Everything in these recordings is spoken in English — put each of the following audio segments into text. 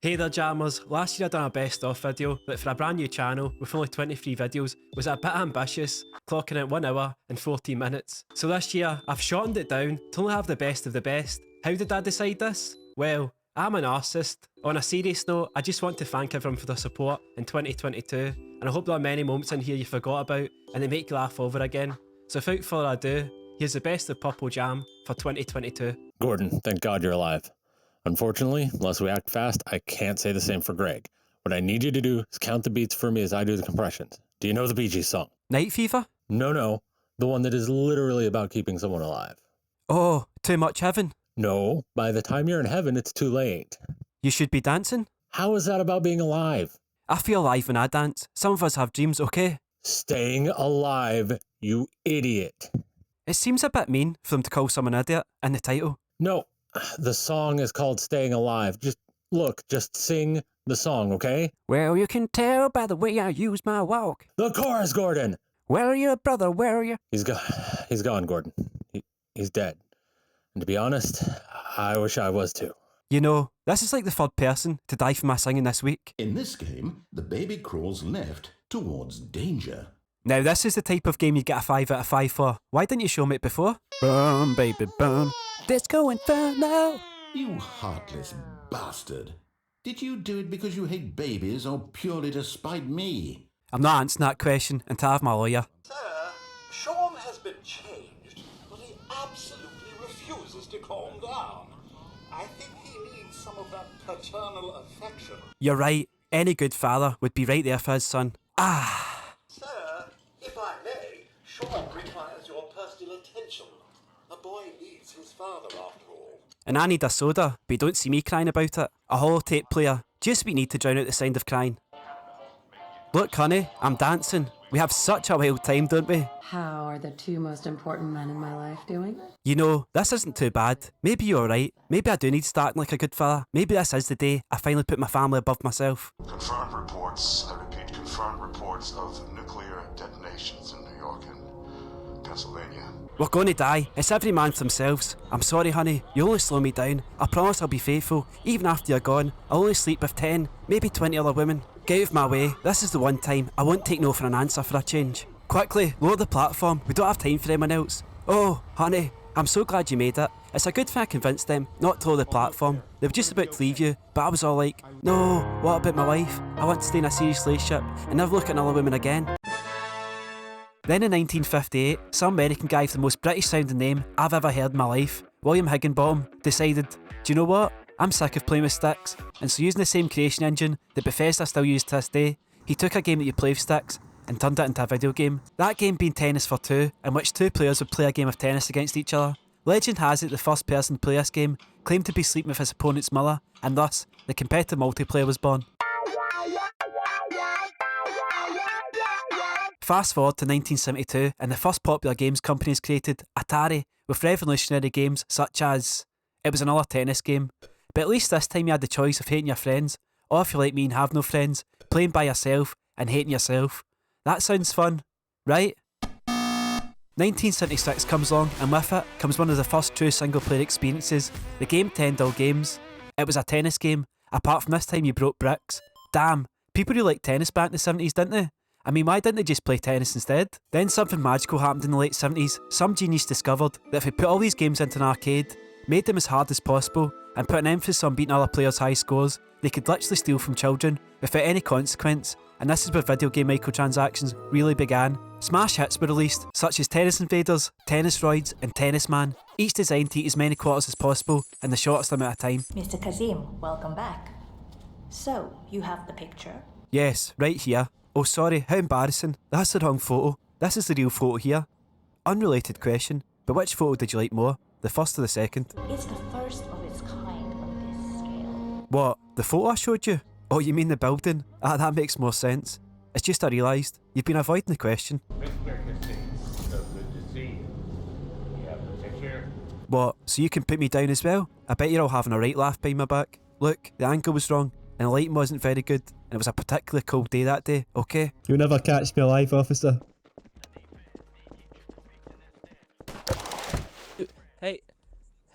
Hey there jammers, last year I done a best of video, but for a brand new channel with only 23 videos was a bit ambitious, clocking at 1 hour and 14 minutes. So this year I've shortened it down to only have the best of the best. How did I decide this? Well, I'm a narcissist. On a serious note, I just want to thank everyone for their support in 2022, and I hope there are many moments in here you forgot about and they make you laugh over again. So without further ado, here's the best of PurpleJam for 2022. Gordon, thank God you're alive. Unfortunately, unless we act fast, I can't say the same for Greg. What I need you to do is count the beats for me as I do the compressions. Do you know the Bee Gees song? Night Fever? No. The one that is literally about keeping someone alive. Oh, Too Much Heaven? No, by the time you're in heaven, it's too late. You Should Be Dancing? How is that about being alive? I feel alive when I dance. Some of us have dreams, okay? Staying alive, you idiot. It seems a bit mean for them to call someone idiot in the title. No, the song is called Staying Alive. Just sing the song, okay? Well, you can tell by the way I use my walk. The chorus, Gordon! Where are you, brother? Where are you? He's gone, Gordon. He's dead. And to be honest, I wish I was too. You know, this is like the third person to die for my singing this week. In this game, the baby crawls left towards danger. Now, this is the type of game you get a 5 out of 5 for. Why didn't you show me it before? Burn, baby, burn. Disco Inferno! You heartless bastard. Did you do it because you hate babies or purely to spite me? I'm not answering that question until I have my lawyer. Sir, Sean has been changed, but he absolutely refuses to calm down. I think he needs some of that paternal affection. You're right. Any good father would be right there for his son. Sir, if I may, Sean requires your personal attention. A boy needs his father after all. And I need a soda, but you don't see me crying about it. A holotape player. Just we need to drown out the sound of crying. Look, honey, I'm dancing. We have such a wild time, don't we? How are the two most important men in my life doing? You know, this isn't too bad. Maybe you're right. Maybe I do need starting like a good fella. Maybe this is the day I finally put my family above myself. Confirmed reports, I repeat, confirmed reports of nuclear detonations in New York and Pennsylvania. We're going to die. It's every man for themselves. I'm sorry, honey. You only slow me down. I promise I'll be faithful. Even after you're gone, I'll only sleep with 10, maybe 20 other women. Get out of my way. This is the one time I won't take no for an answer for a change. Quickly, lower the platform. We don't have time for anyone else. Oh, honey, I'm so glad you made it. It's a good thing I convinced them not to lower the platform. They were just about to leave you, but I was all like, no, what about my wife? I want to stay in a serious relationship and never look at another woman again. Then in 1958, some American guy with the most British sounding name I've ever heard in my life, William Higginbottom, decided, do you know what? I'm sick of playing with sticks. And so using the same creation engine that Bethesda still use to this day, he took a game that you play with sticks and turned it into a video game. That game being Tennis for Two, in which two players would play a game of tennis against each other. Legend has it the first person to play this game claimed to be sleeping with his opponent's mother, and thus, the competitive multiplayer was born. Fast forward to 1972 and the first popular games company is created, Atari, with revolutionary games such as... It was another tennis game, but at least this time you had the choice of hating your friends, or if you're like me and have no friends, playing by yourself and hating yourself. That sounds fun, right? 1976 comes along and with it comes one of the first true single player experiences, the game 10 Dull Games. It was a tennis game, apart from this time you broke bricks. Damn, people who liked tennis back in the 70s, didn't they? I mean, why didn't they just play tennis instead? Then something magical happened in the late 70s. Some genius discovered that if we put all these games into an arcade, made them as hard as possible, and put an emphasis on beating other players' high scores, they could literally steal from children without any consequence. And this is where video game microtransactions really began. Smash hits were released, such as Tennis Invaders, Tennis Roids, and Tennis Man, each designed to eat as many quarters as possible in the shortest amount of time. Mr. Kazim, welcome back. So, you have the picture? Yes, right here. Oh sorry, how embarrassing. That's the wrong photo. This is the real photo here. Unrelated question, but which photo did you like more? The first or the second? It's the first of its kind on this scale. What? The photo I showed you? Oh, you mean the building? Ah, that makes more sense. It's just I realised you've been avoiding the question. Mr. Kazim, so good to see you. You have the picture? What? So you can put me down as well? I bet you're all having a right laugh behind my back. Look, the angle was wrong, and the lighting wasn't very good, and it was a particularly cold day that day, okay? You'll never catch me alive, officer. Hey.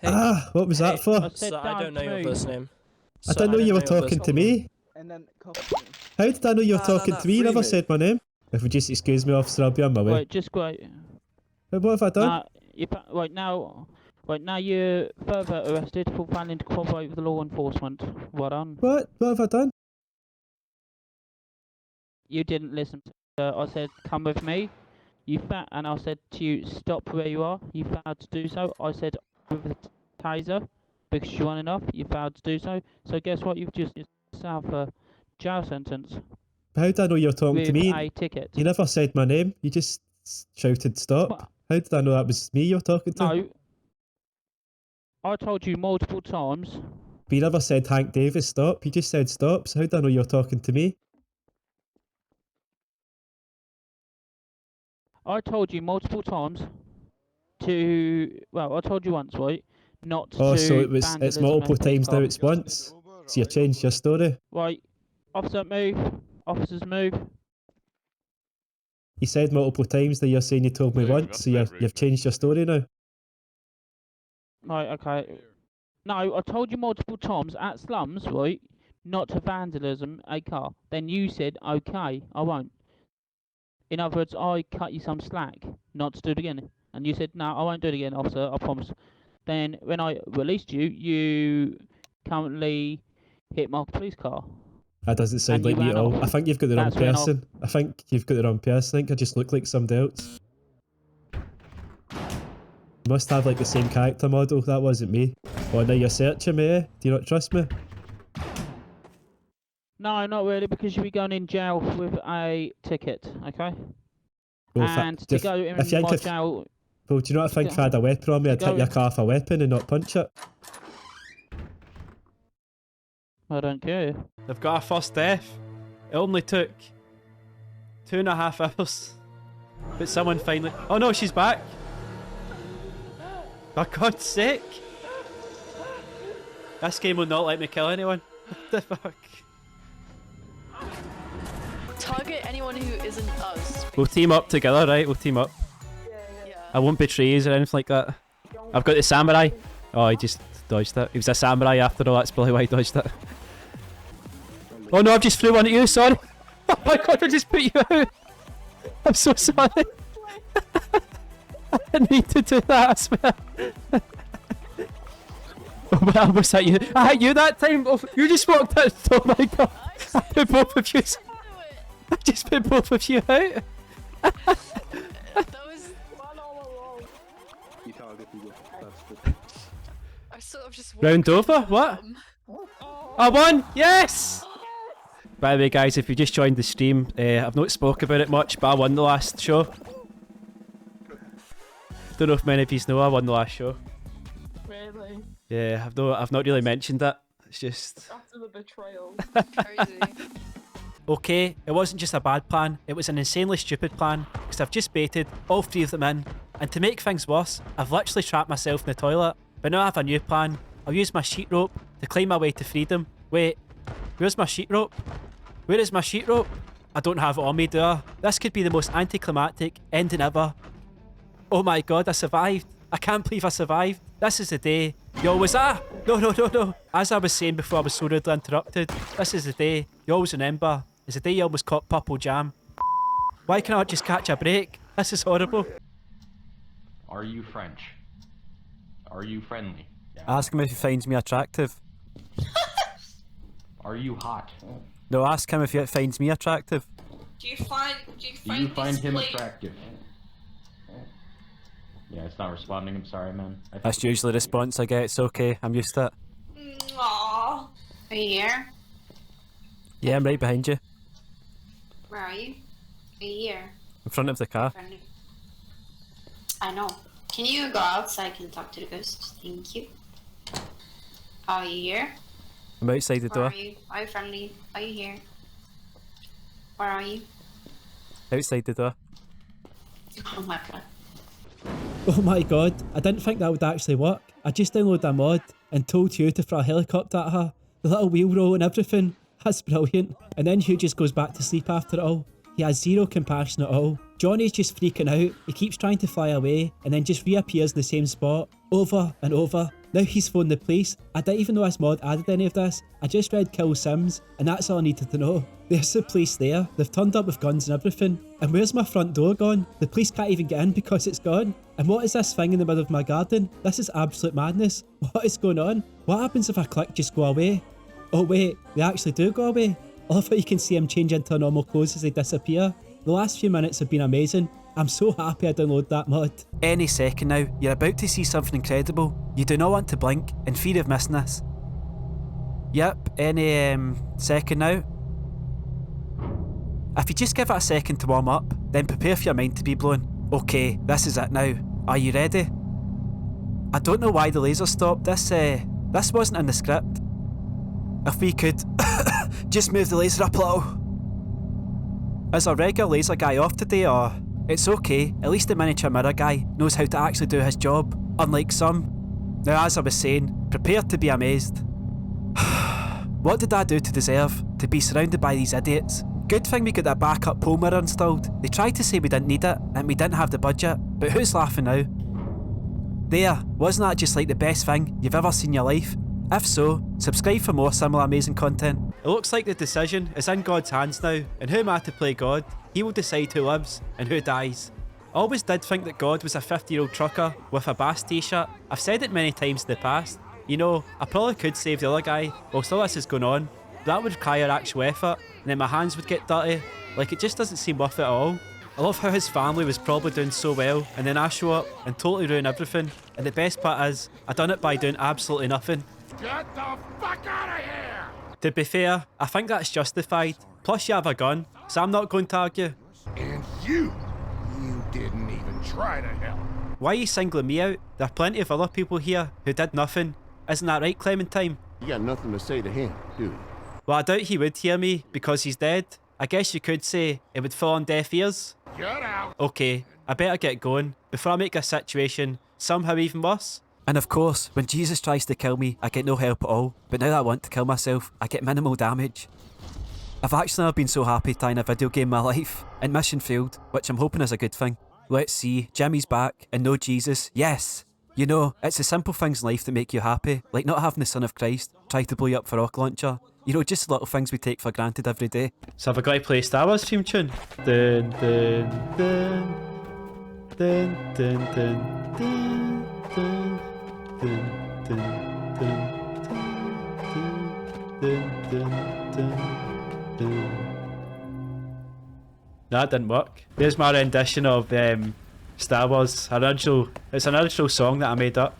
Ah, what was that for? So I don't know your first name. I didn't know you were talking to me. And then cuff me. How did I know you were talking to me? You never said my name. If you just excuse me, officer, I'll be on my way. Wait, just wait. What have I done? Right now you're further arrested for failing to cooperate with the law enforcement. Well done. What? What have I done? You didn't listen to I said, come with me. And I said to you, stop where you are. You failed to do so. I said, with the taser, because you weren't enough. You failed to do so. So guess what? You've just yourself a jail sentence. How did I know you were talking to me? With a ticket. You never said my name. You just shouted stop. What? How did I know that was me you were talking to? No. I told you multiple times. But you never said Hank Davis stop. You just said stop. So how did I know you were talking to me? I told you multiple times to... Well, I told you once, right? Not to... Oh, so it's multiple times now, it's once. So you changed your story. Right. Officer, move. Officers, move. You said multiple times that you're saying you told me once, so you've changed your story now. Right, okay. No, I told you multiple times at Slums, right, not to vandalism a car. Then you said, okay, I won't. In other words, I cut you some slack not to do it again. And you said, no, I won't do it again, officer, I promise. Then when I released you, you currently hit my police car. That doesn't sound like me at all. I think you've got the wrong person. I think you've got the wrong person. I think I just look like somebody else. You must have like the same character model. That wasn't me. Oh, now you're searching me, eh? Do you not trust me? No, not really, because you'll be going in jail with a ticket, okay? Well, and to go in my jail... Well, do you not think if I had a weapon on me, I'd hit your car with a weapon and not punch it? I don't care. They've got our first death. It only took 2.5 hours. But someone finally... Oh no, she's back! For God's sake! This game will not let me kill anyone. What the fuck? Target anyone who isn't us. We'll team up together, right? We'll team up. Yeah. I won't betray you or anything like that. I've got the samurai. Oh, he just dodged it. He was a samurai after all, that's probably why he dodged it. Oh no, I've just flew one at you, sorry. Oh my god, I just put you out. I'm so sorry. I didn't need to do that, I swear. Oh, but I almost hit you. I hit you that time. Oh, you just walked out. Oh my god. I put both of you. I just put both of you out. That was one all along. I sort of just Round over? What? I won! Yes! By the way, guys, if you just joined the stream, I've not spoke about it much, but I won the last show. Don't know if many of you know I won the last show. Really? Yeah, I've not really mentioned it. It's just... After the betrayal. Crazy. Okay, it wasn't just a bad plan, it was an insanely stupid plan, because I've just baited all 3 of them in, and to make things worse, I've literally trapped myself in the toilet. But now I have a new plan. I'll use my sheet rope to climb my way to freedom. Wait, where's my sheet rope? Where is my sheet rope? I don't have it on me, do I? This could be the most anticlimactic ending ever. Oh my god, I survived. I can't believe I survived. This is the day. Yo, was that? No. As I was saying before I was so rudely interrupted, this is the day. You always remember. It's the day you almost caught PurpleJam. Why can't I not just catch a break? This is horrible. Are you French? Are you friendly? Yeah. Ask him if he finds me attractive. Are you hot? No, ask him if he finds me attractive. Do you find him attractive? Yeah, it's not responding. I'm sorry, man. That's usually the response I get. It's okay. I'm used to it. Aww. Are you here? Yeah, I'm right behind you. Where are you? Are you here? In front of the car. I know. Can you go out so I can talk to the ghost? Thank you. Are you here? I'm outside the door. Are you friendly? Are you here? Where are you? Outside the door. Oh my god. Oh my god, I didn't think that would actually work. I just downloaded a mod and told Hugh to throw a helicopter at her. The little wheel roll and everything. That's brilliant. And then Hugh just goes back to sleep after it all. He has zero compassion at all. Johnny's just freaking out. He keeps trying to fly away and then just reappears in the same spot over and over Now he's phoned the police. I didn't even know this mod added any of this. I just read Kill Sims, and that's all I needed to know. There's the police there. They've turned up with guns and everything. And where's my front door gone? The police can't even get in because it's gone. And what is this thing in the middle of my garden? This is absolute madness. What is going on? What happens if I click just go away? Oh wait, they actually do go away. I love how you can see them change into normal clothes as they disappear. The last few minutes have been amazing. I'm so happy I downloaded that mod. Any second now, you're about to see something incredible. You do not want to blink in fear of missing this. Yep, any second now. If you just give it a second to warm up, then prepare for your mind to be blown. Okay, this is it now. Are you ready? I don't know why the laser stopped. This wasn't in the script. If we could just move the laser up a little. Is our regular laser guy off today, or? It's okay, at least the miniature mirror guy knows how to actually do his job, unlike some. Now, as I was saying, prepare to be amazed. What did I do to deserve to be surrounded by these idiots? Good thing we got that backup pole mirror installed. They tried to say we didn't need it and we didn't have the budget, but who's laughing now? There, wasn't that just like the best thing you've ever seen in your life? If so, subscribe for more similar amazing content. It looks like the decision is in God's hands now, and who am I to play God? He will decide who lives and who dies. I always did think that God was a 50-year-old trucker with a Bass t-shirt. I've said it many times in the past. You know, I probably could save the other guy whilst all this is going on, but that would require actual effort, and then my hands would get dirty. Like, it just doesn't seem worth it at all. I love how his family was probably doing so well, and then I show up and totally ruin everything. And the best part is, I done it by doing absolutely nothing. Get the fuck out of here! To be fair, I think that's justified. Plus you have a gun, so I'm not going to argue. And you didn't even try to help. Why are you singling me out? There are plenty of other people here who did nothing. Isn't that right, Clementine? You got nothing to say to him, do you? Well, I doubt he would hear me because he's dead. I guess you could say it would fall on deaf ears. Get out! Okay, I better get going before I make this situation somehow even worse. And of course, when Jesus tries to kill me, I get no help at all. But now that I want to kill myself, I get minimal damage. I've actually never been so happy trying a video game in my life. And mission failed, which I'm hoping is a good thing. Let's see, Jimmy's back, and no Jesus. Yes! You know, it's the simple things in life that make you happy, like not having the Son of Christ try to blow you up for a rocket launcher. You know, just the little things we take for granted every day. So have I got to play Star Wars theme tune? Dun dun dun dun dun dun dun dun dun dun dun dun dun dun. No, that didn't work. There's my rendition of Star Wars. It's an original song that I made up.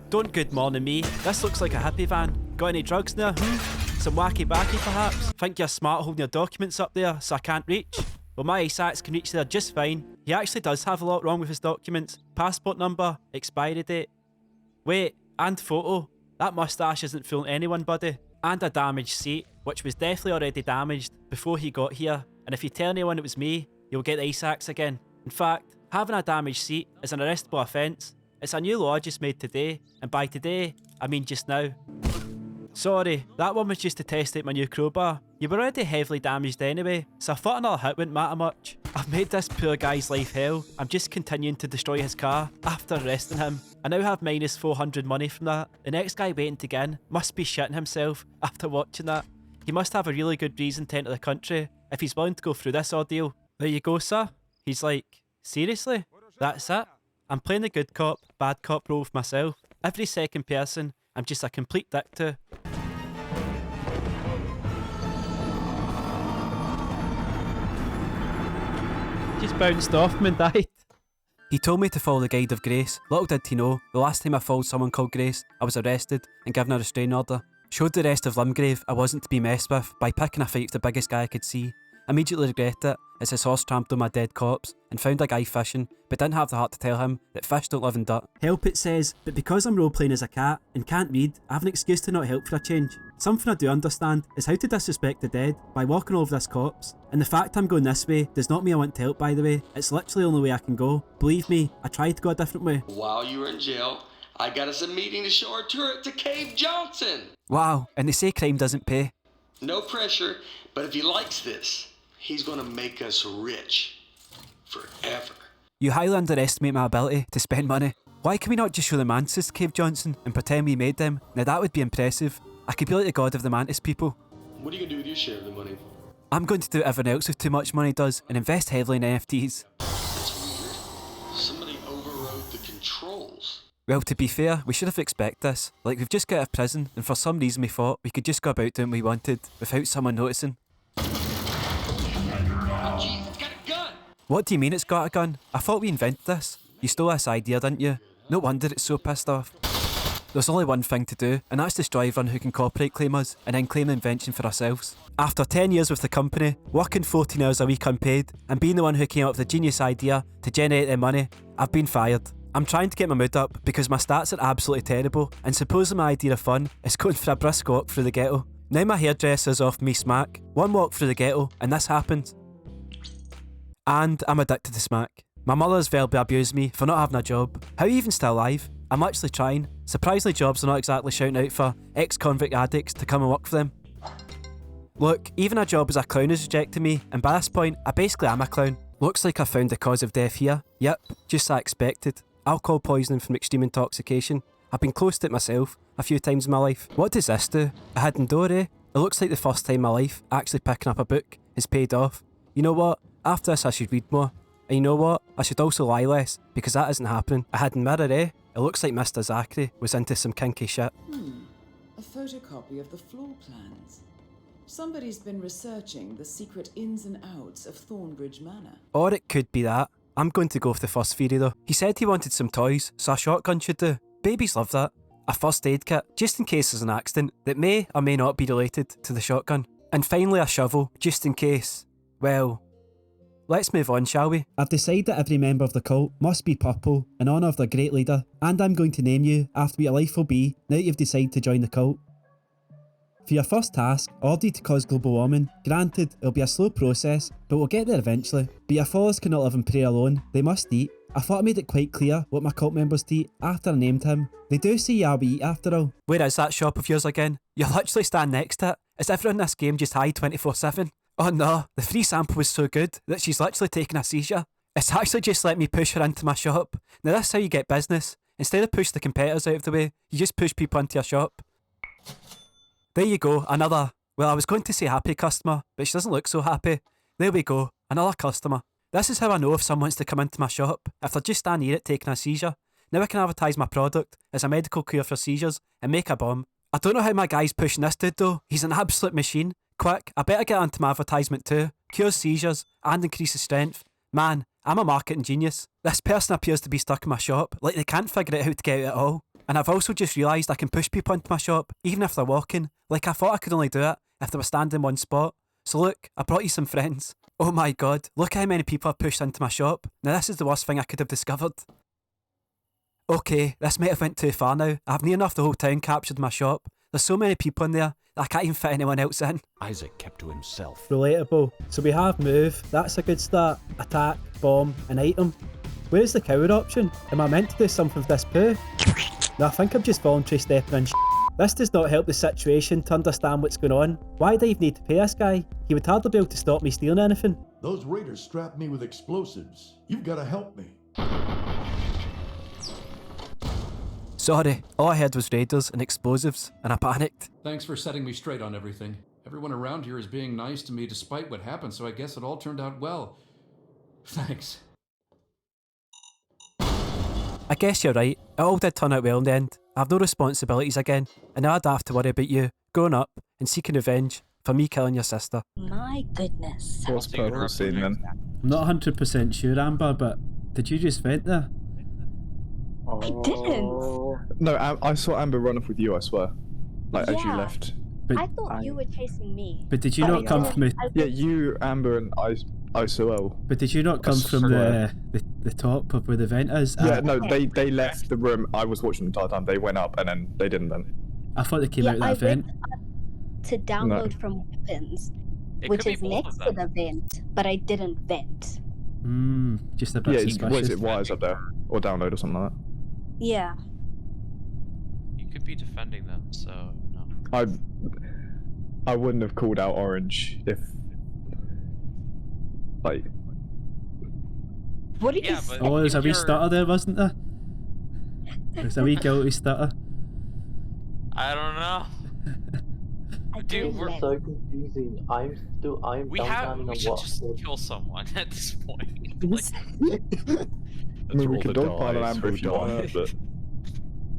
Don't good morning me. This looks like a hippie van. Got any drugs in there? Some wacky backy perhaps? Think you're smart holding your documents up there so I can't reach? Well, my eyesight can reach there just fine. He actually does have a lot wrong with his documents. Passport number, expiry date. Wait, and photo. That moustache isn't fooling anyone, buddy. And a damaged seat, which was definitely already damaged before he got here. And if you tell anyone it was me, you'll get the ice axe again. In fact, having a damaged seat is an arrestable offence. It's a new law just made today, and by today, I mean just now. Sorry, that one was just to test out my new crowbar. You were already heavily damaged anyway, so I thought another hit wouldn't matter much. I've made this poor guy's life hell. I'm just continuing to destroy his car after arresting him. I now have minus 400 money from that. The next guy waiting to get in must be shitting himself after watching that. He must have a really good reason to enter the country if he's willing to go through this ordeal. There you go, sir. He's like, seriously? That's it? I'm playing the good cop, bad cop role with myself. Every second person, I'm just a complete dick to. Just bounced off him and died. He told me to follow the guide of grace. Little did he know, the last time I followed someone called Grace, I was arrested and given a restraining order. Showed the rest of Limgrave I wasn't to be messed with by picking a fight with the biggest guy I could see. Immediately regretted it as his horse trampled on my dead corpse and found a guy fishing, but didn't have the heart to tell him that fish don't live in dirt. Help, it says, but because I'm role-playing as a cat and can't read, I have an excuse to not help for a change. Something I do understand is how to disrespect the dead by walking over this corpse. And the fact I'm going this way does not mean I want to help, by the way. It's literally the only way I can go. Believe me, I tried to go a different way. While you were in jail, I got us a meeting to show our tour to Cave Johnson. Wow, and they say crime doesn't pay. No pressure, but if he likes this, he's gonna make us rich. Forever. You highly underestimate my ability to spend money. Why can we not just show the mantis to Cave Johnson and pretend we made them? Now that would be impressive. I could be like the god of the mantis people. What are you gonna do with your share of the money? I'm going to do what everyone else with too much money does and invest heavily in NFTs. That's weird. Somebody overrode the controls. Well, to be fair, we should have expected this. Like, we've just got out of prison, and for some reason we thought we could just go about doing what we wanted without someone noticing. Oh, jeez, it's got a gun! What do you mean it's got a gun? I thought we invented this. You stole this idea, didn't you? No wonder it's so pissed off. There's only one thing to do, and that's destroy everyone who can copyright claim us, and then claim the invention for ourselves. After 10 years with the company, working 14 hours a week unpaid, and being the one who came up with the genius idea to generate their money, I've been fired. I'm trying to get my mood up because my stats are absolutely terrible, and supposing my idea of fun is going for a brisk walk through the ghetto. Now my hairdresser's off me smack, one walk through the ghetto, and this happens. And I'm addicted to smack. My mother's verbally abused me for not having a job. How are you even still alive? I'm actually trying. Surprisingly, jobs are not exactly shouting out for ex-convict addicts to come and work for them. Look, even a job as a clown has rejected me, and by this point, I basically am a clown. Looks like I found the cause of death here. Yep, just as I expected. Alcohol poisoning from extreme intoxication. I've been close to it myself a few times in my life. What does this do? A hidden door, eh? It looks like the first time in my life actually picking up a book has paid off. You know what? After this I should read more. And you know what? I should also lie less, because that isn't happening. A hidden mirror, eh? It looks like Mr. Zachary was into some kinky shit. A photocopy of the floor plans. Somebody's been researching the secret ins and outs of Thornbridge Manor. Or it could be that. I'm going to go with the first theory though. He said he wanted some toys, so a shotgun should do. Babies love that. A first aid kit, just in case there's an accident that may or may not be related to the shotgun. And finally a shovel, just in case. Well, let's move on, shall we? I've decided that every member of the cult must be purple in honour of their great leader, and I'm going to name you after what your life will be now that you've decided to join the cult. For your first task, ordered to cause global warming. Granted, it'll be a slow process, but we'll get there eventually. But your followers cannot live and pray alone, they must eat. I thought I made it quite clear what my cult members eat after I named him. They do say yeah, we eat after all. Where is that shop of yours again? You're literally standing next to it. Is everyone in this game just high 24/7? Oh no, the free sample was so good that she's literally taking a seizure. It's actually just let me push her into my shop. Now that's how you get business. Instead of push the competitors out of the way, you just push people into your shop. There you go, another, well, I was going to say happy customer, but she doesn't look so happy. There we go, another customer. This is how I know if someone wants to come into my shop, if they're just standing near it taking a seizure. Now I can advertise my product as a medical cure for seizures and make a bomb. I don't know how my guy's pushing this dude though, he's an absolute machine. Quick, I better get onto my advertisement too. Cures seizures and increases strength. Man, I'm a marketing genius. This person appears to be stuck in my shop, like they can't figure out how to get out at all. And I've also just realised I can push people into my shop, even if they're walking. Like I thought I could only do it if they were standing in one spot. So look, I brought you some friends. Oh my god, look how many people I've pushed into my shop. Now this is the worst thing I could have discovered. Okay, this might have went too far now. I've near enough the whole town captured in my shop. There's so many people in there that I can't even fit anyone else in. Isaac kept to himself. Relatable. So we have move, that's a good start. Attack, bomb, and item. Where's the coward option? Am I meant to do something with this poo? No, I think I'm just voluntary stepping in This does not help the situation to understand what's going on. Why do I even need to pay this guy? He would hardly be able to stop me stealing anything. Those raiders strapped me with explosives. You've got to help me. Sorry, all I heard was raiders and explosives, and I panicked. Thanks for setting me straight on everything. Everyone around here is being nice to me despite what happened, so I guess it all turned out well. Thanks. I guess you're right. It all did turn out well in the end. I have no responsibilities again, and now I don't have to worry about you growing up and seeking revenge for me killing your sister. My goodness. What's Purple saying then? I'm not 100% sure, Amber, but did you just vent there? I didn't. No, I saw Amber run off with you, I swear. Like, as you left. But, I thought you were chasing me. But did you not come from it? Yeah, you, Amber, and I saw Elle. But did you not come from the top of where the vent is? Yeah, no, they left the room. I was watching the entire time. They went up and then they didn't vent. I thought they came out of that vent. To download from weapons, which is next to the vent, but I didn't vent. Just a bit suspicious. What is it, wires up there? Or download or something like that? Yeah. You could be defending them, so no. I wouldn't have called out Orange if, like... What did you say? Oh, there's a wee stutter there, wasn't there? There's a wee guilty stutter. I don't know. Dude, This is so confusing. I'm we should just kill someone at this point. I mean, we could dogpile an amber if you want, but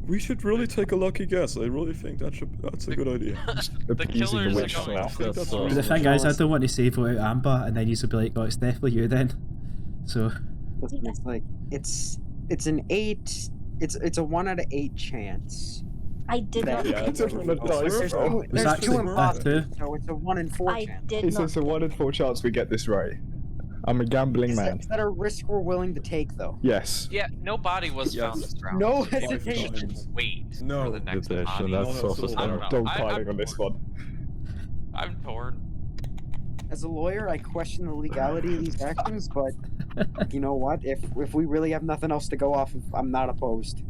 We should really take a lucky guess. I really think that's a good idea. The killers are going The thing is, I don't want to say vote out Amber, and then you will be like, "Oh, it's definitely you then." So Listen, it's like it's an 8. It's a 1 out of 8 chance. I did not. Yeah, it's a roll of dice. There's roll. two actually imposters, so it's a 1 in 4 chance. It's a 1 in 4 chance we get this right. I'm a gambling man. Is that a risk we're willing to take, though? Yes. Yeah, no body was found this round. No We should hesitation. wait for the next body. That's also I don't know. dogpiling on this one. I'm torn. As a lawyer, I question the legality of these actions, but you know what? If we really have nothing else to go off of, I'm not opposed.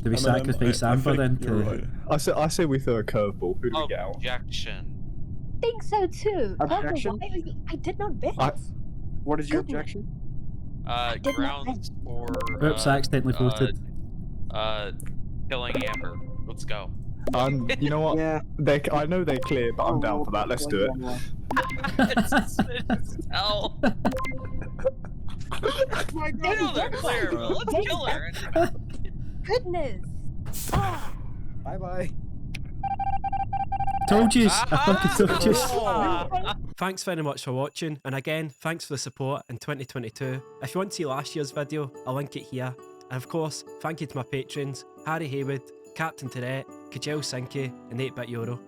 do we sacrifice Amber then? I say we throw a curveball. Who do we get out? Objection. I think so too. Objection? Purple, why I did not bet. What is your Goodness. objection? Grounds for Oops, I accidentally voted. Killing Amber. Let's go. You know what? Yeah. I know they're clear, but I'm down for that. Let's do it. Hell. My You know they're clear, but let's kill her. Goodness. Bye bye. Told you! I fucking told you! Thanks very much for watching, and again, thanks for the support in 2022. If you want to see last year's video, I'll link it here. And of course, thank you to my patrons, Harry Haywood, Captain Tourette, Kajel Sinky, and 8-Bit Euro.